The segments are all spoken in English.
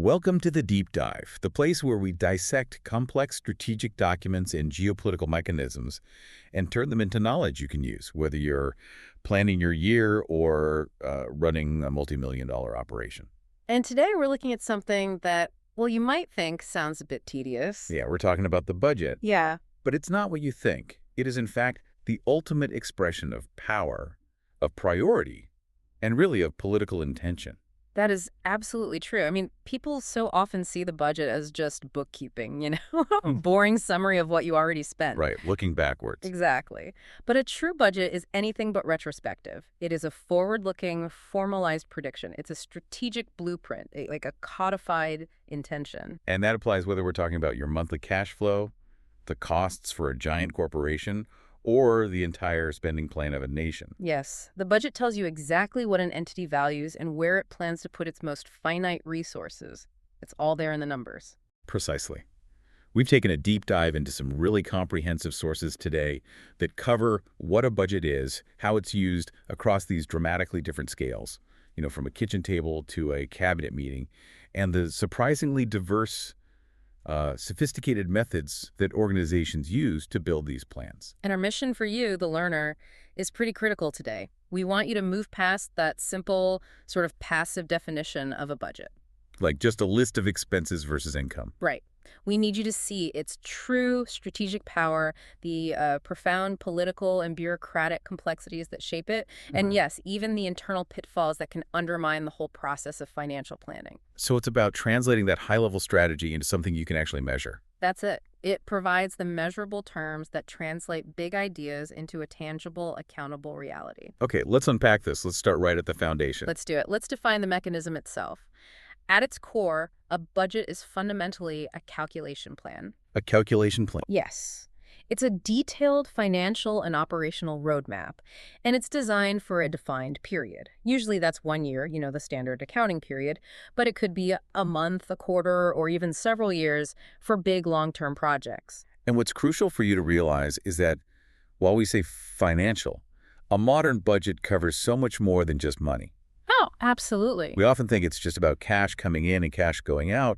Welcome to the Deep Dive, the place where we dissect complex strategic documents and geopolitical mechanisms and turn them into knowledge you can use, whether you're planning your year or running a multi-million-dollar operation. And today we're looking at something that, well, you might think sounds a bit tedious. Yeah, we're talking about the budget, Yeah, but it's not what you think. It is, in fact, the ultimate expression of power, of priority, and really of political intention. that is absolutely true. I mean, people so often see the budget as just bookkeeping, boring summary of what you already spent. Right, looking backwards. Exactly. But a true budget is anything but retrospective. It is a forward-looking, formalized prediction. It's a strategic blueprint, like a codified intention. And that applies whether we're talking about your monthly cash flow, the costs for a giant corporation, or the entire spending plan of a nation. Yes, the budget tells you exactly what an entity values and where it plans to put its most finite resources. It's all there in the numbers. Precisely. We've taken a deep dive into some really comprehensive sources today that cover what a budget is, how it's used across these dramatically different scales, from a kitchen table to a cabinet meeting, and the surprisingly diverse sophisticated methods that organizations use to build these plans. And our mission for you, the learner, is pretty critical today. We want you to move past that simple, sort of passive definition of a budget. Like just a list of expenses versus income. Right. We need you to see its true strategic power, the profound political and bureaucratic complexities that shape it, and yes, even the internal pitfalls that can undermine the whole process of financial planning. So it's about translating that high-level strategy into something you can actually measure. That's it. It provides the measurable terms that translate big ideas into a tangible, accountable reality. Okay, let's unpack this. Let's start right at the foundation. Let's do it. Let's define the mechanism itself. At its core, a budget is fundamentally a calculation plan. A calculation plan. Yes. It's a detailed financial and operational roadmap, and it's designed for a defined period. Usually that's 1 year, the standard accounting period, but it could be a month, a quarter, or even several years for big long-term projects. And what's crucial for you to realize is that while we say financial, a modern budget covers so much more than just money. Oh, absolutely. We often think it's just about cash coming in and cash going out,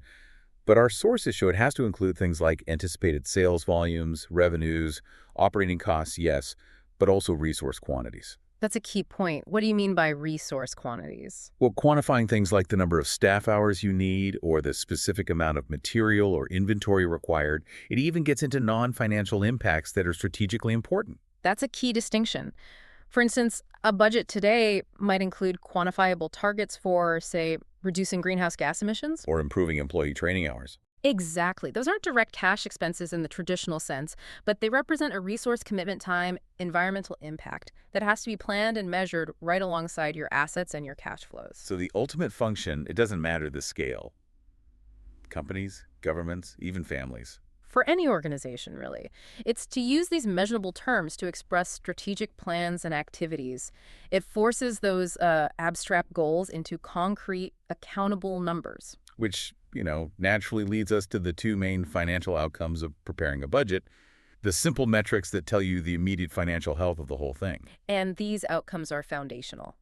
but our sources show it has to include things like anticipated sales volumes, revenues, operating costs, yes, but also resource quantities. That's a key point. What do you mean by resource quantities? Well, quantifying things like the number of staff hours you need or the specific amount of material or inventory required. It even gets into non-financial impacts that are strategically important. That's a key distinction. For instance, a budget today might include quantifiable targets for, say, reducing greenhouse gas emissions. Or improving employee training hours. Exactly. Those aren't direct cash expenses in the traditional sense, but they represent a resource commitment time, environmental impact that has to be planned and measured right alongside your assets and your cash flows. So the ultimate function, it doesn't matter the scale. Companies, governments, even families. For any organization, really. It's to use these measurable terms to express strategic plans and activities. It forces those abstract goals into concrete, accountable numbers. Which, naturally leads us to the two main financial outcomes of preparing a budget, the simple metrics that tell you the immediate financial health of the whole thing. And these outcomes are foundational.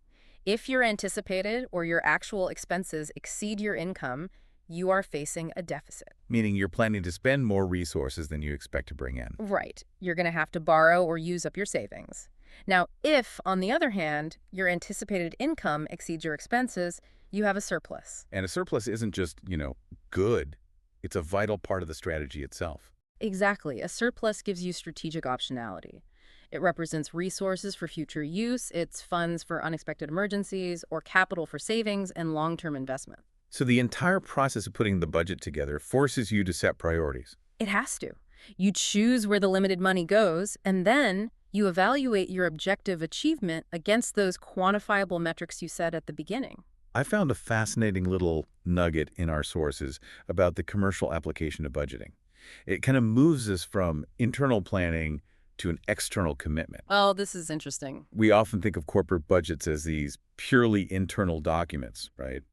If your anticipated or your actual expenses exceed your income, you are facing a deficit. Meaning you're planning to spend more resources than you expect to bring in. Right. You're going to have to borrow or use up your savings. Now, if, on the other hand, your anticipated income exceeds your expenses, you have a surplus. And a surplus isn't just, good. It's a vital part of the strategy itself. Exactly. A surplus gives you strategic optionality. It represents resources for future use, it's funds for unexpected emergencies, or capital for savings and long-term investment. So the entire process of putting the budget together forces you to set priorities. It has to. You choose where the limited money goes, and then you evaluate your objective achievement against those quantifiable metrics you set at the beginning. I found a fascinating little nugget in our sources about the commercial application of budgeting. It kind of moves us from internal planning to an external commitment. Oh, this is interesting. We often think of corporate budgets as these purely internal documents, right?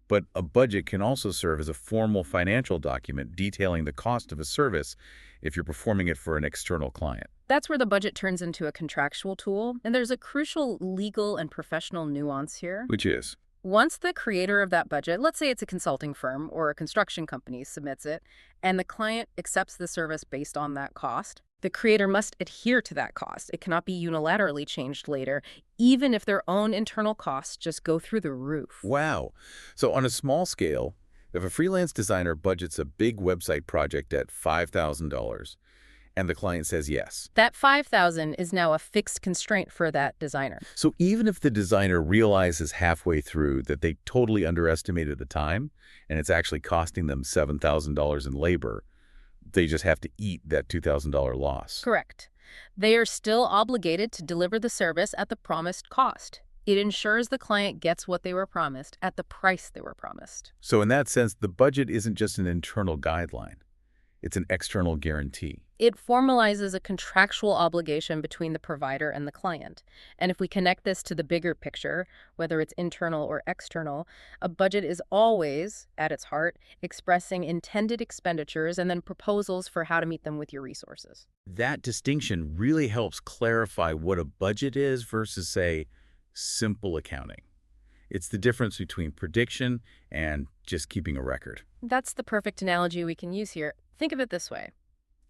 But a budget can also serve as a formal financial document detailing the cost of a service if you're performing it for an external client. That's where the budget turns into a contractual tool, and there's a crucial legal and professional nuance here. Which is? Once the creator of that budget, let's say it's a consulting firm or a construction company, submits it, and the client accepts the service based on that cost, the creator must adhere to that cost. It cannot be unilaterally changed later, even if their own internal costs just go through the roof. Wow. So on a small scale, if a freelance designer budgets a big website project at $5,000 and the client says yes. That 5,000 is now a fixed constraint for that designer. So even if the designer realizes halfway through that they totally underestimated the time and it's actually costing them $7,000 in labor, they just have to eat that $2,000 loss. Correct. They are still obligated to deliver the service at the promised cost. It ensures the client gets what they were promised at the price they were promised. So in that sense, the budget isn't just an internal guideline. It's an external guarantee. It formalizes a contractual obligation between the provider and the client. And if we connect this to the bigger picture, whether it's internal or external, a budget is always, at its heart, expressing intended expenditures and then proposals for how to meet them with your resources. That distinction really helps clarify what a budget is versus, say, simple accounting. It's the difference between prediction and just keeping a record. That's the perfect analogy we can use here. Think of it this way.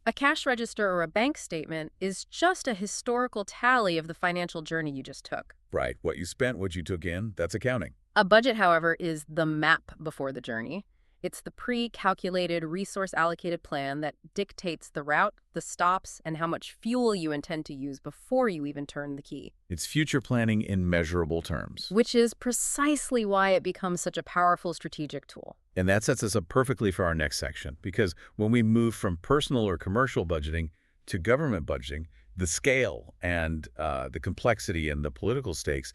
A cash register or a bank statement is just a historical tally of the financial journey you just took. Right. What you spent, what you took in, that's accounting. A budget, however, is the map before the journey. It's the pre-calculated, resource-allocated plan that dictates the route, the stops, and how much fuel you intend to use before you even turn the key. It's future planning in measurable terms. Which is precisely why it becomes such a powerful strategic tool. And that sets us up perfectly for our next section, because when we move from personal or commercial budgeting to government budgeting, the scale and the complexity and the political stakes,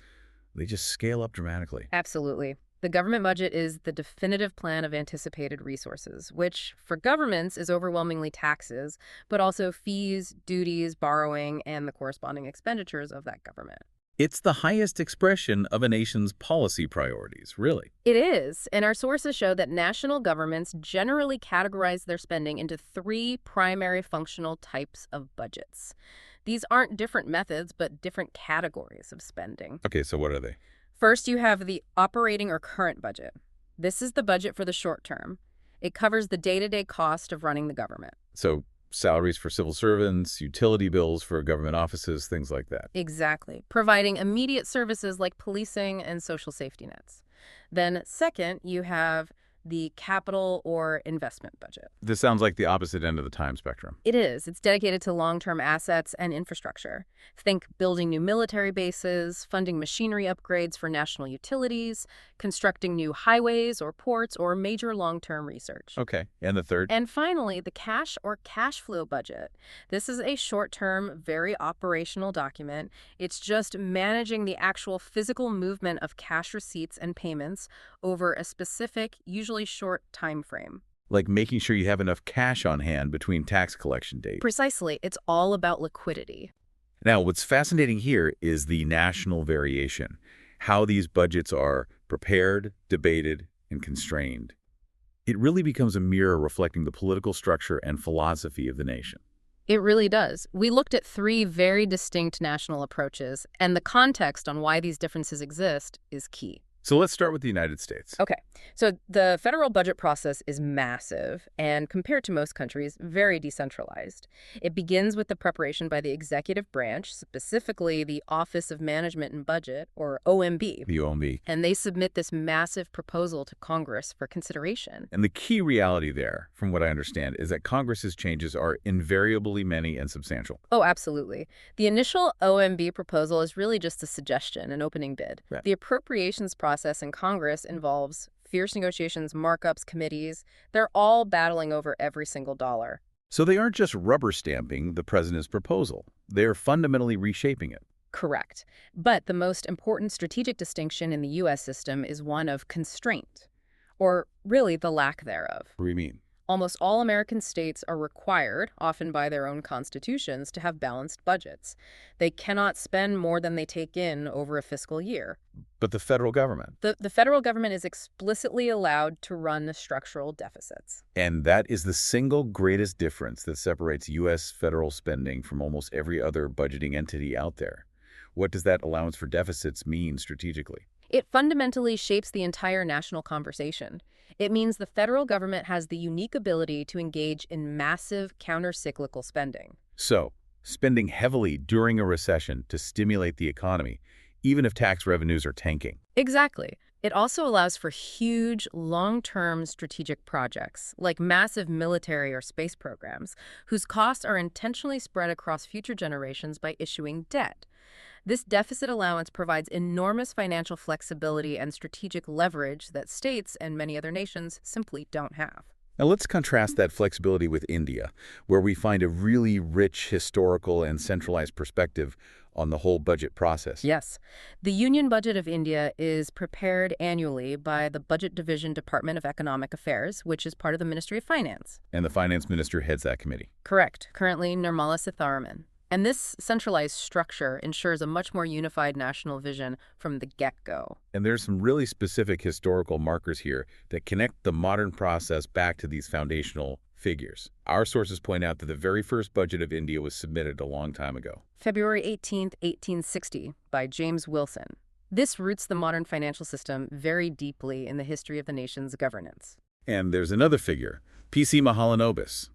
they just scale up dramatically. Absolutely. The government budget is the definitive plan of anticipated resources, which for governments is overwhelmingly taxes, but also fees, duties, borrowing, and the corresponding expenditures of that government. It's the highest expression of a nation's policy priorities, really. It is, and our sources show that national governments generally categorize their spending into three primary functional types of budgets. These aren't different methods, but different categories of spending. Okay, so what are they? First, you have the operating or current budget. This is the budget for the short term. It covers the day-to-day cost of running the government. So salaries for civil servants, utility bills for government offices, things like that. Exactly, providing immediate services like policing and social safety nets. Then second, you have the capital or investment budget. This sounds like the opposite end of the time spectrum. It is. It's dedicated to long-term assets and infrastructure. Think building new military bases, funding machinery upgrades for national utilities, constructing new highways or ports, or major long-term research. Okay, and the third? And finally, the cash or cash flow budget. This is a short-term, very operational document. It's just managing the actual physical movement of cash receipts and payments over a specific, usually short time frame. Like making sure you have enough cash on hand between tax collection dates. Precisely. It's all about liquidity. Now, what's fascinating here is the national variation, how these budgets are prepared, debated, and constrained. It really becomes a mirror reflecting the political structure and philosophy of the nation. It really does. We looked at three very distinct national approaches, and the context on why these differences exist is key. So let's start with the United States. Okay, so the federal budget process is massive and, compared to most countries, very decentralized. It begins with the preparation by the executive branch, specifically the Office of Management and Budget, or OMB. The OMB. And they submit this massive proposal to Congress for consideration. And the key reality there, from what I understand, is that Congress's changes are invariably many and substantial. Oh, absolutely. The initial OMB proposal is really just a suggestion, an opening bid. Right. The appropriations process in Congress involves fierce negotiations, markups, committees. They're all battling over every single dollar. So they aren't just rubber stamping the president's proposal. They're fundamentally reshaping it. Correct. But the most important strategic distinction in the U.S. system is one of constraint, or really the lack thereof. What do you mean? Almost all American states are required, often by their own constitutions, to have balanced budgets. They cannot spend more than they take in over a fiscal year. But the federal government. The federal government is explicitly allowed to run structural deficits. And that is the single greatest difference that separates U.S. federal spending from almost every other budgeting entity out there. What does that allowance for deficits mean strategically? It fundamentally shapes the entire national conversation. It means the federal government has the unique ability to engage in massive counter-cyclical spending. So, spending heavily during a recession to stimulate the economy, even if tax revenues are tanking. Exactly. It also allows for huge, long-term strategic projects, like massive military or space programs, whose costs are intentionally spread across future generations by issuing debt. This deficit allowance provides enormous financial flexibility and strategic leverage that states and many other nations simply don't have. Now let's contrast that flexibility with India, where we find a really rich historical and centralized perspective on the whole budget process. Yes, the Union Budget of India is prepared annually by the Budget Division Department of Economic Affairs, which is part of the Ministry of Finance. And the finance minister heads that committee. Correct. Currently, Nirmala Sitharaman. And this centralized structure ensures a much more unified national vision from the get-go. And there's some really specific historical markers here that connect the modern process back to these foundational figures. Our sources point out that the very first budget of India was submitted a long time ago. February 18th, 1860, by James Wilson. This roots the modern financial system very deeply in the history of the nation's governance. And there's another figure, P.C. Mahalanobis.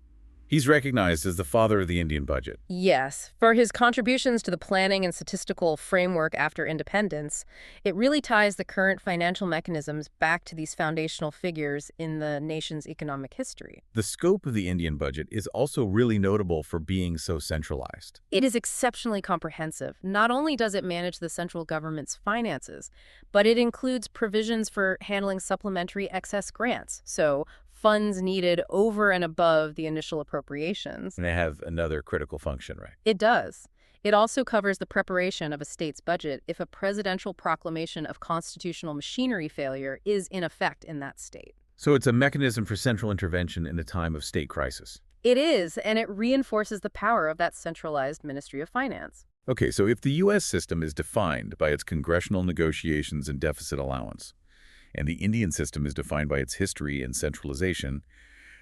He's recognized as the father of the Indian budget. Yes, for his contributions to the planning and statistical framework after independence, it really ties the current financial mechanisms back to these foundational figures in the nation's economic history. The scope of the Indian budget is also really notable for being so centralized. It is exceptionally comprehensive. Not only does it manage the central government's finances, but it includes provisions for handling supplementary excess grants, so funds needed over and above the initial appropriations. And they have another critical function, right? It does. It also covers the preparation of a state's budget if a presidential proclamation of constitutional machinery failure is in effect in that state. So it's a mechanism for central intervention in a time of state crisis. It is, and it reinforces the power of that centralized Ministry of Finance. Okay, so if the U.S. system is defined by its congressional negotiations and deficit allowance, and the Indian system is defined by its history and centralization,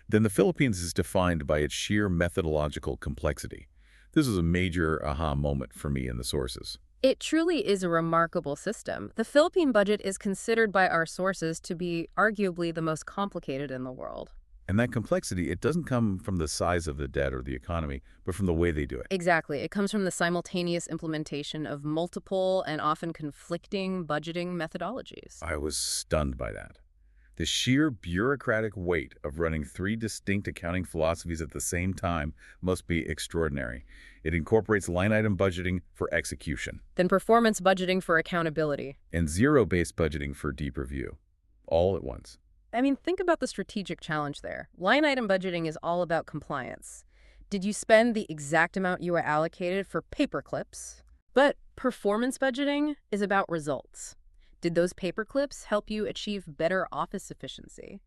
then the Philippines is defined by its sheer methodological complexity. This was a major aha moment for me in the sources. It truly is a remarkable system. The Philippine budget is considered by our sources to be arguably the most complicated in the world. And that complexity, it doesn't come from the size of the debt or the economy, but from the way they do it. Exactly. It comes from the simultaneous implementation of multiple and often conflicting budgeting methodologies. I was stunned by that. The sheer bureaucratic weight of running three distinct accounting philosophies at the same time must be extraordinary. It incorporates line-item budgeting for execution. Then performance budgeting for accountability. And zero-based budgeting for deeper view, all at once. I mean, think about the strategic challenge there. Line item budgeting is all about compliance. Did you spend the exact amount you were allocated for paper clips? But performance budgeting is about results. Did those paper clips help you achieve better office efficiency?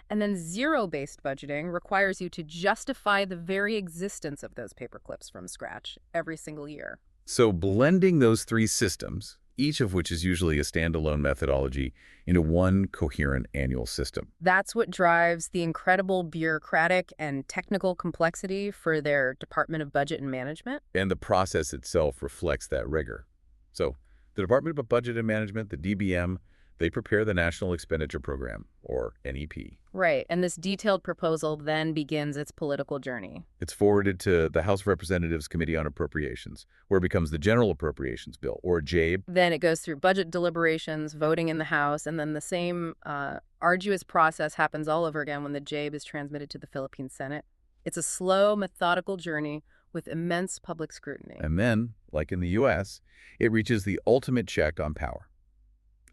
And then zero-based budgeting requires you to justify the very existence of those paper clips from scratch every single year. So blending those three systems, each of which is usually a standalone methodology, into one coherent annual system. That's what drives the incredible bureaucratic and technical complexity for their Department of Budget and Management. And the process itself reflects that rigor. So the Department of Budget and Management, the DBM, they prepare the National Expenditure Program, or NEP. Right, and this detailed proposal then begins its political journey. It's forwarded to the House of Representatives Committee on Appropriations, where it becomes the General Appropriations Bill, or JABE. Then it goes through budget deliberations, voting in the House, and then the same arduous process happens all over again when the JABE is transmitted to the Philippine Senate. It's a slow, methodical journey with immense public scrutiny. And then, like in the U.S., it reaches the ultimate check on power,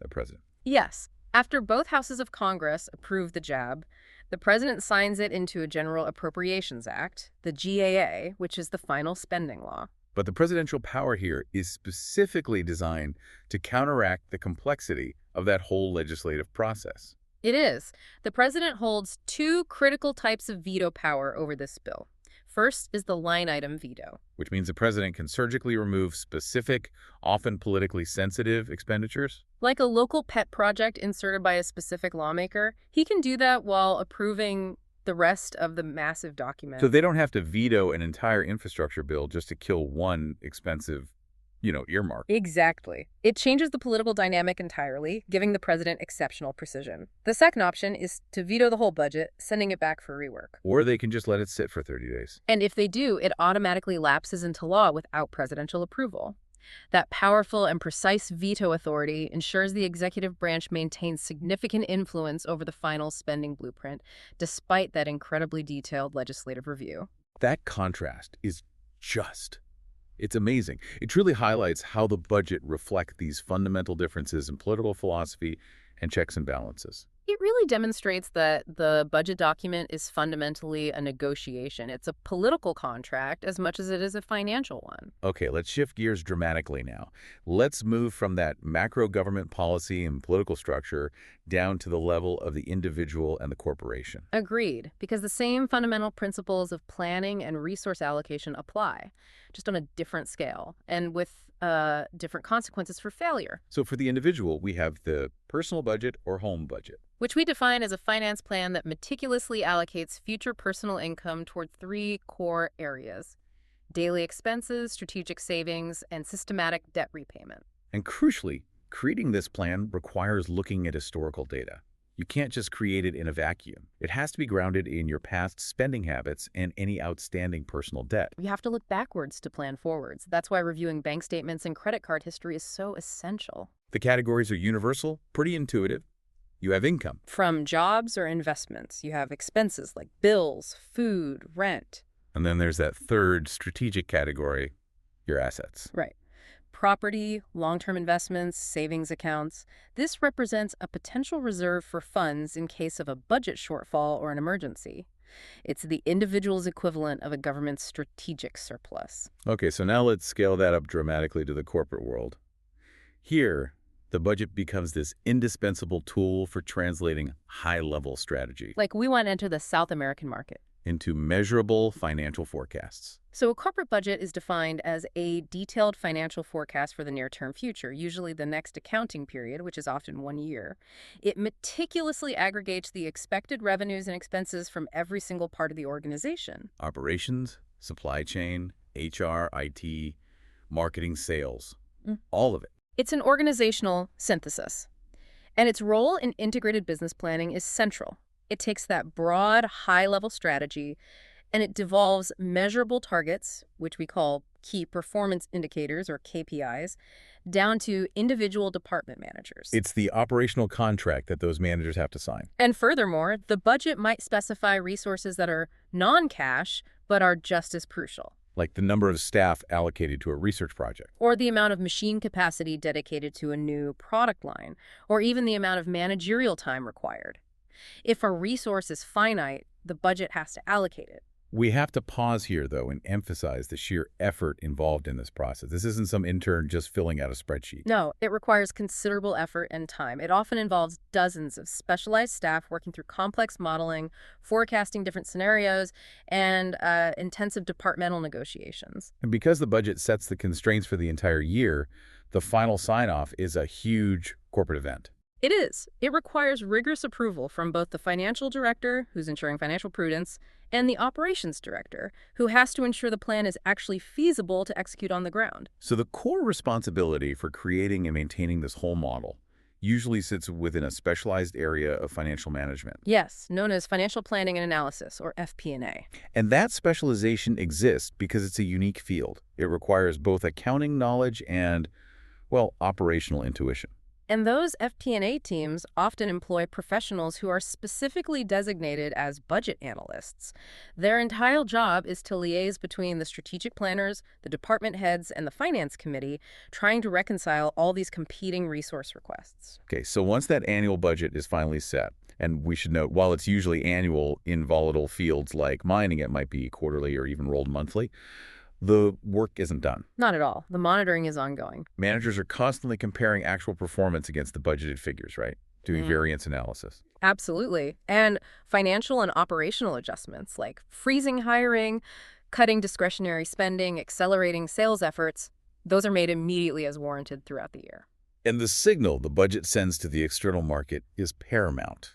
the president. Yes. After both houses of Congress approve the JAB, the president signs it into a General Appropriations Act, the GAA, which is the final spending law. But the presidential power here is specifically designed to counteract the complexity of that whole legislative process. It is. The president holds two critical types of veto power over this bill. First is the line item veto, which means the president can surgically remove specific, often politically sensitive expenditures. Like a local pet project inserted by a specific lawmaker, he can do that while approving the rest of the massive document. So they don't have to veto an entire infrastructure bill just to kill one expensive earmark. Exactly. It changes the political dynamic entirely, giving the president exceptional precision. The second option is to veto the whole budget, sending it back for rework. Or they can just let it sit for 30 days. And if they do, it automatically lapses into law without presidential approval. That powerful and precise veto authority ensures the executive branch maintains significant influence over the final spending blueprint, despite that incredibly detailed legislative review. That contrast is it's amazing. It truly highlights how the budget reflects these fundamental differences in political philosophy and checks and balances. It really demonstrates that the budget document is fundamentally a negotiation. It's a political contract as much as it is a financial one. Okay, let's shift gears dramatically now. Let's move from that macro government policy and political structure down to the level of the individual and the corporation. Agreed, because the same fundamental principles of planning and resource allocation apply, just on a different scale and with different consequences for failure, So for the individual, we have the personal budget or home budget. which we define as a finance plan that meticulously allocates future personal income toward three core areas: daily expenses, strategic savings, and systematic debt repayment. And crucially, creating this plan requires looking at historical data. You can't just create it in a vacuum. It has to be grounded in your past spending habits and any outstanding personal debt. You have to look backwards to plan forwards. That's why reviewing bank statements and credit card history is so essential. The categories are universal, pretty intuitive. You have income. From jobs or investments, you have expenses like bills, food, rent. And then there's that third strategic category, your assets. Right. Property, long-term investments, savings accounts. This represents a potential reserve for funds in case of a budget shortfall or an emergency. It's the individual's equivalent of a government's strategic surplus. Okay, so now let's scale that up dramatically to the corporate world. Here, the budget becomes this indispensable tool for translating high-level strategy Like we want to enter the South American market. into measurable financial forecasts. So a corporate budget is defined as a detailed financial forecast for the near-term future, usually the next accounting period, which is often 1 year. It meticulously aggregates the expected revenues and expenses from every single part of the organization. Operations, supply chain, HR, IT, marketing, sales, Mm. all of it. It's an organizational synthesis, and its role in integrated business planning is central. It takes that broad, high-level strategy, and it devolves measurable targets, which we call key performance indicators or KPIs, down to individual department managers. It's the operational contract that those managers have to sign. And furthermore, the budget might specify resources that are non-cash but are just as crucial, Like the number of staff allocated to a research project. or the amount of machine capacity dedicated to a new product line, or even the amount of managerial time required. If a resource is finite, the budget has to allocate it. We have to pause here, though, and emphasize the sheer effort involved in this process. This isn't some intern just filling out a spreadsheet. No, it requires considerable effort and time. It often involves dozens of specialized staff working through complex modeling, forecasting different scenarios, and intensive departmental negotiations. And because the budget sets the constraints for the entire year, the final sign-off is a huge corporate event. It is. It requires rigorous approval from both the financial director, who's ensuring financial prudence, and the operations director, who has to ensure the plan is actually feasible to execute on the ground. So the core responsibility for creating and maintaining this whole model usually sits within a specialized area of financial management. Yes, known as financial planning and analysis, or FP&A. And that specialization exists because it's a unique field. It requires both accounting knowledge and, well, operational intuition. And those FP&A teams often employ professionals who are specifically designated as budget analysts. Their entire job is to liaise between the strategic planners, the department heads, and the finance committee, trying to reconcile all these competing resource requests. Okay, so once that annual budget is finally set, and we should note, while it's usually annual in volatile fields like mining, it might be quarterly or even rolled monthly, the work isn't done. Not at all. The monitoring is ongoing. Managers are constantly comparing actual performance against the budgeted figures, right? Doing variance analysis. Absolutely. And financial and operational adjustments like freezing hiring, cutting discretionary spending, accelerating sales efforts, those are made immediately as warranted throughout the year. And the signal the budget sends to the external market is paramount.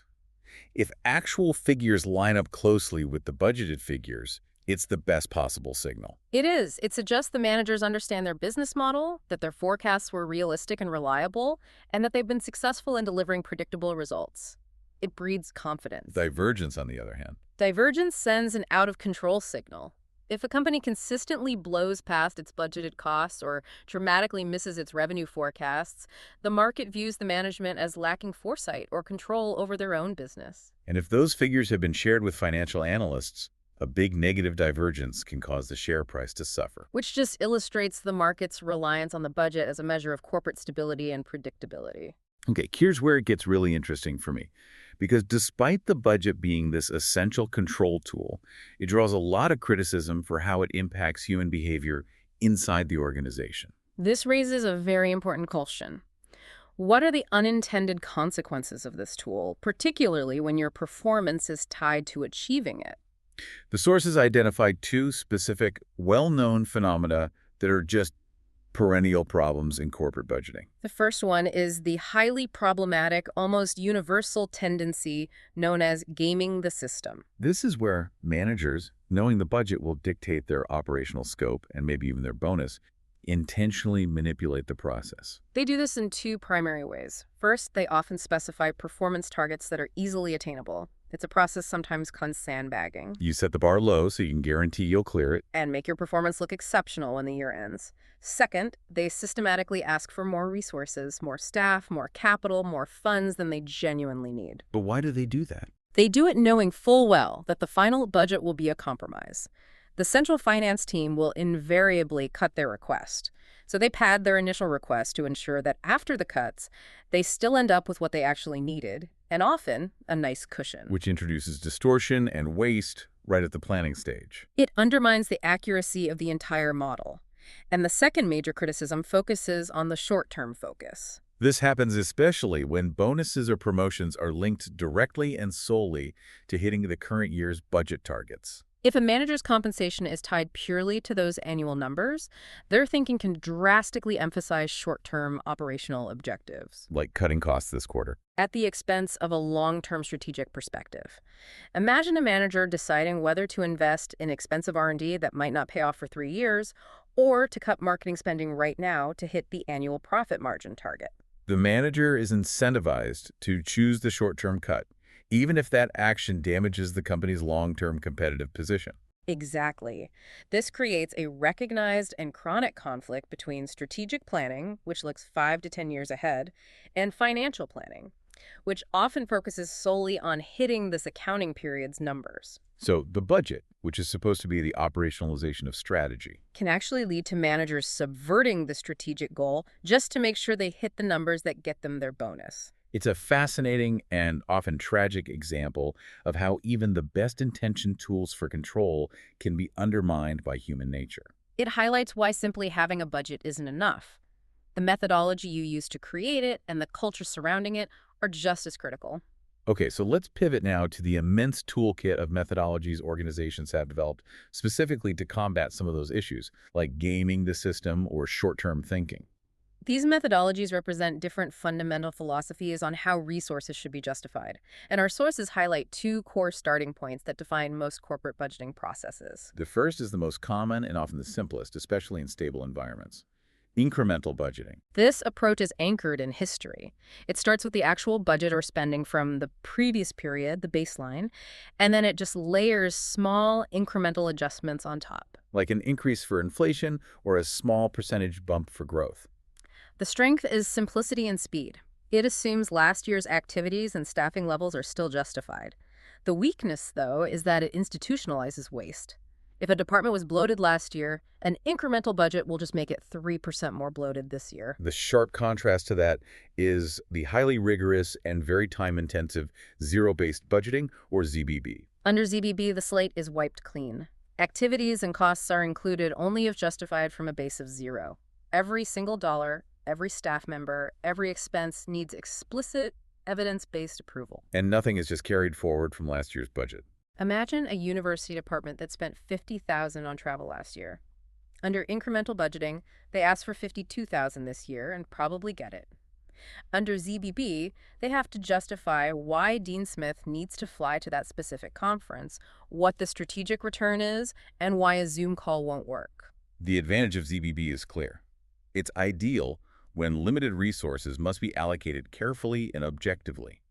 If actual figures line up closely with the budgeted figures, It's the best possible signal. It is. It suggests the managers understand their business model, that their forecasts were realistic and reliable, and that they've been successful in delivering predictable results. It breeds confidence. Divergence, on the other hand. Divergence sends an out-of-control signal. If a company consistently blows past its budgeted costs or dramatically misses its revenue forecasts, the market views the management as lacking foresight or control over their own business. And if those figures have been shared with financial analysts, a big negative divergence can cause the share price to suffer. Which just illustrates the market's reliance on the budget as a measure of corporate stability and predictability. Okay, here's where it gets really interesting for me. Because despite the budget being this essential control tool, it draws a lot of criticism for how it impacts human behavior inside the organization. This raises a very important question. What are the unintended consequences of this tool, particularly when your performance is tied to achieving it? The sources identified two specific, well-known phenomena that are just perennial problems in corporate budgeting. The first one is the highly problematic, almost universal tendency known as gaming the system. This is where managers, knowing the budget will dictate their operational scope and maybe even their bonus, intentionally manipulate the process. They do this in two primary ways. First, they often specify performance targets that are easily attainable. It's a process sometimes called sandbagging. You set the bar low so you can guarantee you'll clear it. And make your performance look exceptional when the year ends. Second, they systematically ask for more resources, more staff, more capital, more funds than they genuinely need. But why do they do that? They do it knowing full well that the final budget will be a compromise. The central finance team will invariably cut their request. So they pad their initial request to ensure that after the cuts, they still end up with what they actually needed, and often a nice cushion. Which introduces distortion and waste right at the planning stage. It undermines the accuracy of the entire model. And the second major criticism focuses on the short-term focus. This happens especially when bonuses or promotions are linked directly and solely to hitting the current year's budget targets. If a manager's compensation is tied purely to those annual numbers, their thinking can drastically emphasize short-term operational objectives, Like cutting costs this quarter. at the expense of a long-term strategic perspective. Imagine a manager deciding whether to invest in expensive R&D that might not pay off for 3 years, or to cut marketing spending right now to hit the annual profit margin target. The manager is incentivized to choose the short-term cut, even if that action damages the company's long-term competitive position. Exactly. This creates a recognized and chronic conflict between strategic planning, which looks 5 to 10 years ahead, and financial planning, which often focuses solely on hitting this accounting period's numbers. So the budget, which is supposed to be the operationalization of strategy, Can actually lead to managers subverting the strategic goal just to make sure they hit the numbers that get them their bonus. it's a fascinating and often tragic example of how even the best-intentioned tools for control can be undermined by human nature. It highlights why simply having a budget isn't enough. The methodology you use to create it and the culture surrounding it are just as critical. Okay, so let's pivot now to the immense toolkit of methodologies organizations have developed specifically to combat some of those issues, like gaming the system or short-term thinking. These methodologies represent different fundamental philosophies on how resources should be justified, and our sources highlight two core starting points that define most corporate budgeting processes. The first is the most common and often the simplest, especially in stable environments. Incremental budgeting. This approach is anchored in history. It starts with the actual budget or spending from the previous period, the baseline, and then it just layers small incremental adjustments on top. Like an increase for inflation or a small percentage bump for growth. The strength is simplicity and speed. It assumes last year's activities and staffing levels are still justified. The weakness, though, is that it institutionalizes waste. If a department was bloated last year, an incremental budget will just make it 3% more bloated this year. The sharp contrast to that is the highly rigorous and very time-intensive zero-based budgeting, or ZBB. Under ZBB, the slate is wiped clean. Activities and costs are included only if justified from a base of 0. Every single dollar, every staff member, every expense needs explicit, evidence-based approval. And nothing is just carried forward from last year's budget. Imagine a university department that spent $50,000 on travel last year. Under incremental budgeting, they ask for $52,000 this year and probably get it. Under ZBB, they have to justify why Dean Smith needs to fly to that specific conference, what the strategic return is, and why a Zoom call won't work. The advantage of ZBB is clear. It's ideal when limited resources must be allocated carefully and objectively.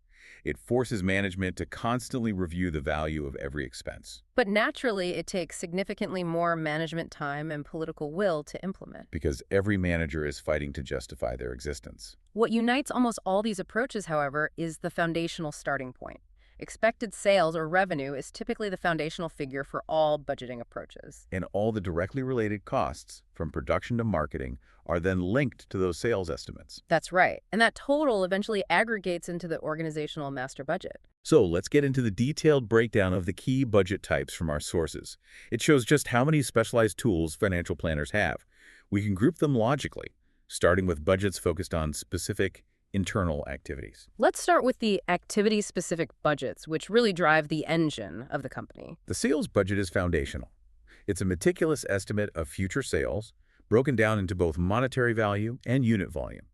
It forces management to constantly review the value of every expense. But naturally, it takes significantly more management time and political will to implement. Because every manager is fighting to justify their existence. What unites almost all these approaches, however, is the foundational starting point. Expected sales or revenue is typically the foundational figure for all budgeting approaches. And all the directly related costs, from production to marketing, are then linked to those sales estimates. That's right. And that total eventually aggregates into the organizational master budget. So let's get into the detailed breakdown of the key budget types from our sources. It shows just how many specialized tools financial planners have. We can group them logically, starting with budgets focused on specific internal activities. Let's start with the activity-specific budgets, which really drive the engine of the company. The sales budget is foundational. It's a meticulous estimate of future sales, broken down into both monetary value and unit volume.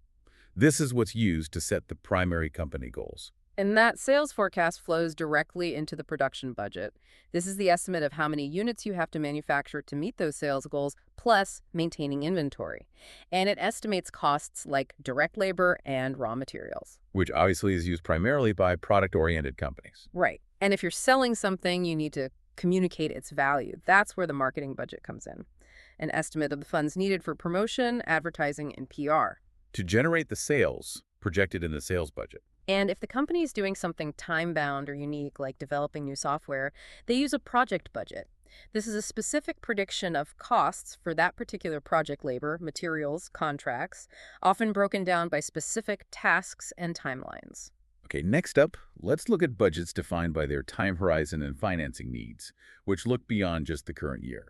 This is what's used to set the primary company goals. And that sales forecast flows directly into the production budget. This is the estimate of how many units you have to manufacture to meet those sales goals, plus maintaining inventory. And it estimates costs like direct labor and raw materials. Which obviously is used primarily by product-oriented companies. Right. And if you're selling something, you need to communicate its value. That's where the marketing budget comes in. An estimate of the funds needed for promotion, advertising, and PR. To generate the sales projected in the sales budget. And if the company is doing something time-bound or unique, like developing new software, they use a project budget. This is a specific prediction of costs for that particular project labor, materials, contracts, often broken down by specific tasks and timelines. Okay, next up, let's look at budgets defined by their time horizon and financing needs, which look beyond just the current year.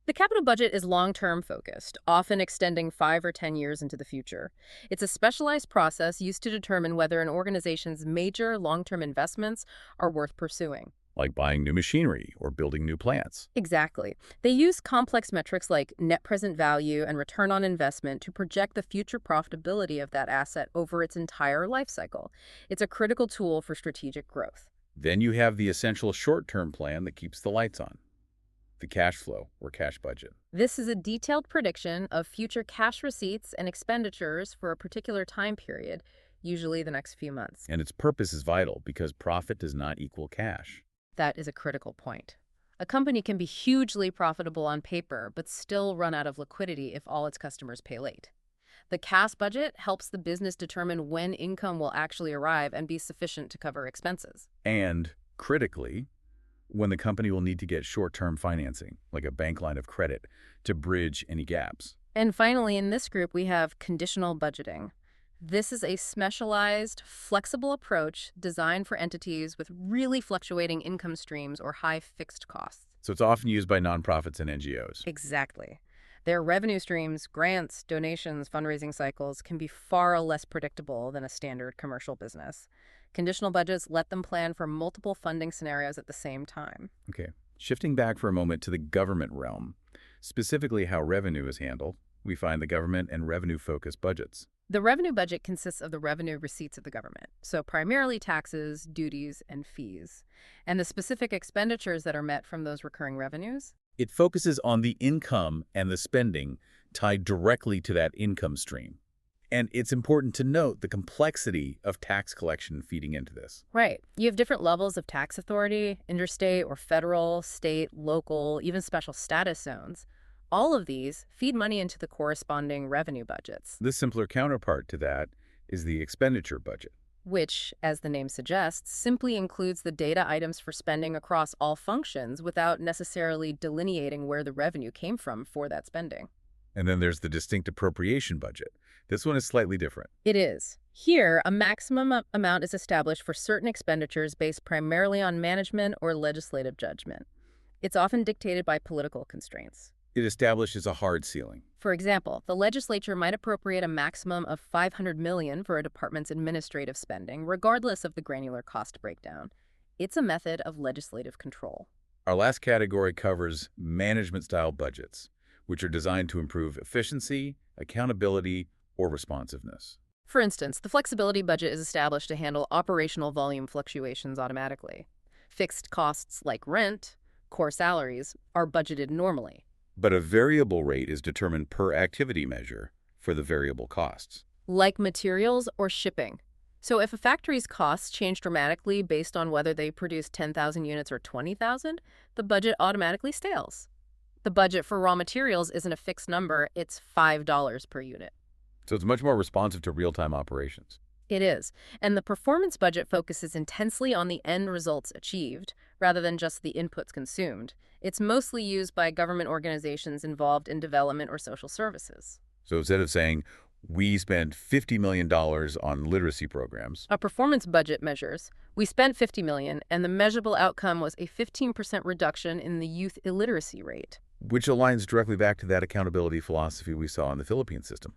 The capital budget is long-term focused, often extending 5 or 10 years into the future. It's a specialized process used to determine whether an organization's major long-term investments are worth pursuing. Like buying new machinery or building new plants. Exactly. They use complex metrics like net present value and return on investment to project the future profitability of that asset over its entire life cycle. It's a critical tool for strategic growth. Then you have the essential short-term plan that keeps the lights on. The cash flow, or cash budget. This is a detailed prediction of future cash receipts and expenditures for a particular time period, usually the next few months. And its purpose is vital because profit does not equal cash. That is a critical point. A company can be hugely profitable on paper, but still run out of liquidity if all its customers pay late. The cash budget helps the business determine when income will actually arrive and be sufficient to cover expenses. And, critically, when the company will need to get short-term financing, like a bank line of credit, to bridge any gaps. And finally, in this group, we have conditional budgeting. This is a specialized, flexible approach designed for entities with really fluctuating income streams or high fixed costs. So it's often used by nonprofits and NGOs. Exactly. Their revenue streams, grants, donations, fundraising cycles can be far less predictable than a standard commercial business. Conditional budgets let them plan for multiple funding scenarios at the same time. Okay. Shifting back for a moment to the government realm, specifically how revenue is handled, we find the government and revenue-focused budgets. The revenue budget consists of the revenue receipts of the government, so primarily taxes, duties, and fees, and the specific expenditures that are met from those recurring revenues. It focuses on the income and the spending tied directly to that income stream. And it's important to note the complexity of tax collection feeding into this. Right. You have different levels of tax authority, interstate or federal, state, local, even special status zones. All of these feed money into the corresponding revenue budgets. The simpler counterpart to that is the expenditure budget, which, as the name suggests, simply includes the data items for spending across all functions without necessarily delineating where the revenue came from for that spending. And then there's the distinct appropriation budget. This one is slightly different. It is. Here, a maximum amount is established for certain expenditures based primarily on management or legislative judgment. It's often dictated by political constraints. It establishes a hard ceiling. For example, the legislature might appropriate a maximum of $500 million for a department's administrative spending, regardless of the granular cost breakdown. It's a method of legislative control. Our last category covers management-style budgets, which are designed to improve efficiency, accountability, or responsiveness. For instance, the flexibility budget is established to handle operational volume fluctuations automatically. Fixed costs like rent, core salaries, are budgeted normally. But a variable rate is determined per activity measure for the variable costs. Like materials or shipping. So if a factory's costs change dramatically based on whether they produce 10,000 units or 20,000, the budget automatically stales. The budget for raw materials isn't a fixed number, it's $5 per unit. So it's much more responsive to real-time operations. It is, and the performance budget focuses intensely on the end results achieved, rather than just the inputs consumed. It's mostly used by government organizations involved in development or social services. So instead of saying, we spent $50 million on literacy programs, A performance budget measures, we spent $50 million, and the measurable outcome was a 15% reduction in the youth illiteracy rate. which aligns directly back to that accountability philosophy we saw in the Philippine system.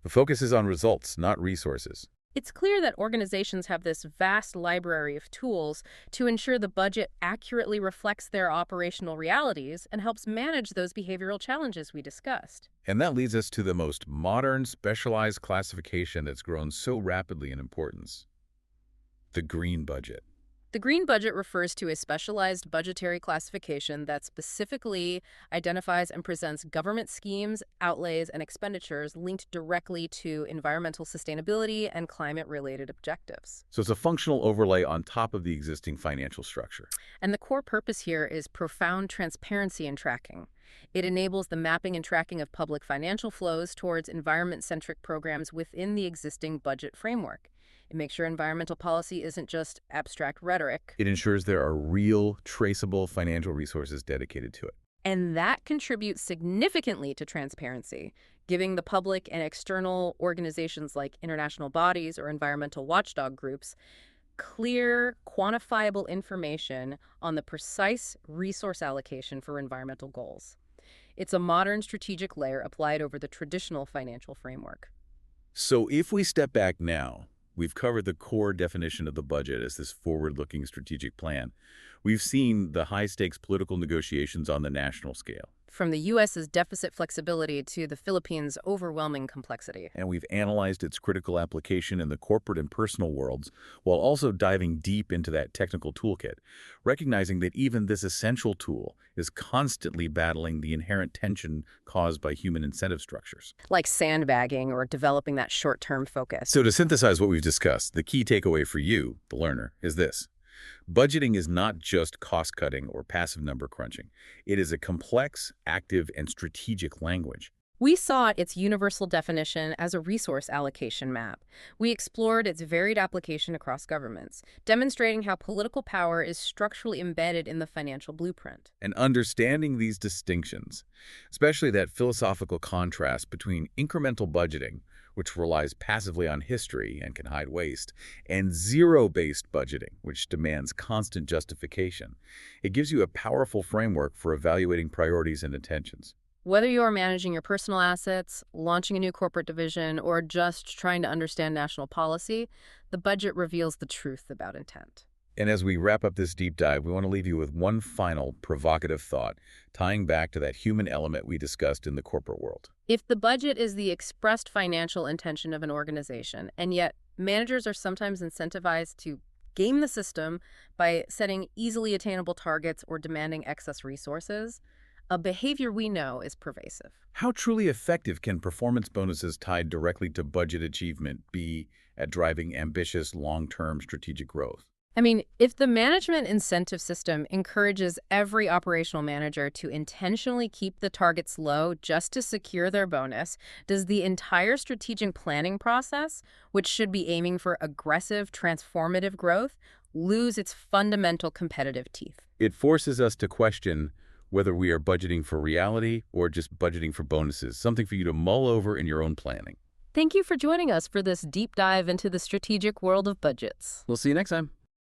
The focus is on results, not resources. It's clear that organizations have this vast library of tools to ensure the budget accurately reflects their operational realities and helps manage those behavioral challenges we discussed. And that leads us to the most modern, specialized classification that's grown so rapidly in importance: the green budget. The green budget refers to a specialized budgetary classification that specifically identifies and presents government schemes, outlays, and expenditures linked directly to environmental sustainability and climate-related objectives. So it's a functional overlay on top of the existing financial structure. And the core purpose here is profound transparency in tracking. It enables the mapping and tracking of public financial flows towards environment-centric programs within the existing budget framework. It makes sure environmental policy isn't just abstract rhetoric. It ensures there are real, traceable financial resources dedicated to it. And that contributes significantly to transparency, giving the public and external organizations like international bodies or environmental watchdog groups clear, quantifiable information on the precise resource allocation for environmental goals. It's a modern strategic layer applied over the traditional financial framework. So if we step back now, we've covered the core definition of the budget as this forward-looking strategic plan. We've seen the high-stakes political negotiations on the national scale. From the U.S.'s deficit flexibility to the Philippines' overwhelming complexity. And we've analyzed its critical application in the corporate and personal worlds, while also diving deep into that technical toolkit, recognizing that even this essential tool is constantly battling the inherent tension caused by human incentive structures. Like sandbagging or developing that short-term focus. So to synthesize what we've discussed, the key takeaway for you, the learner, is this: budgeting is not just cost-cutting or passive number crunching. It is a complex, active, and strategic language. We saw its universal definition as a resource allocation map. We explored its varied application across governments, demonstrating how political power is structurally embedded in the financial blueprint. And understanding these distinctions, especially that philosophical contrast between incremental budgeting, which relies passively on history and can hide waste, and zero-based budgeting, which demands constant justification. It gives you a powerful framework for evaluating priorities and intentions. Whether you're managing your personal assets, launching a new corporate division, or just trying to understand national policy, the budget reveals the truth about intent. And as we wrap up this deep dive, we want to leave you with one final provocative thought, tying back to that human element we discussed in the corporate world. If the budget is the expressed financial intention of an organization, and yet managers are sometimes incentivized to game the system by setting easily attainable targets or demanding excess resources, a behavior we know is pervasive. How truly effective can performance bonuses tied directly to budget achievement be at driving ambitious long-term strategic growth? I mean, if the management incentive system encourages every operational manager to intentionally keep the targets low just to secure their bonus, does the entire strategic planning process, which should be aiming for aggressive, transformative growth, lose its fundamental competitive teeth? It forces us to question whether we are budgeting for reality or just budgeting for bonuses, something for you to mull over in your own planning. Thank you for joining us for this deep dive into the strategic world of budgets. We'll see you next time.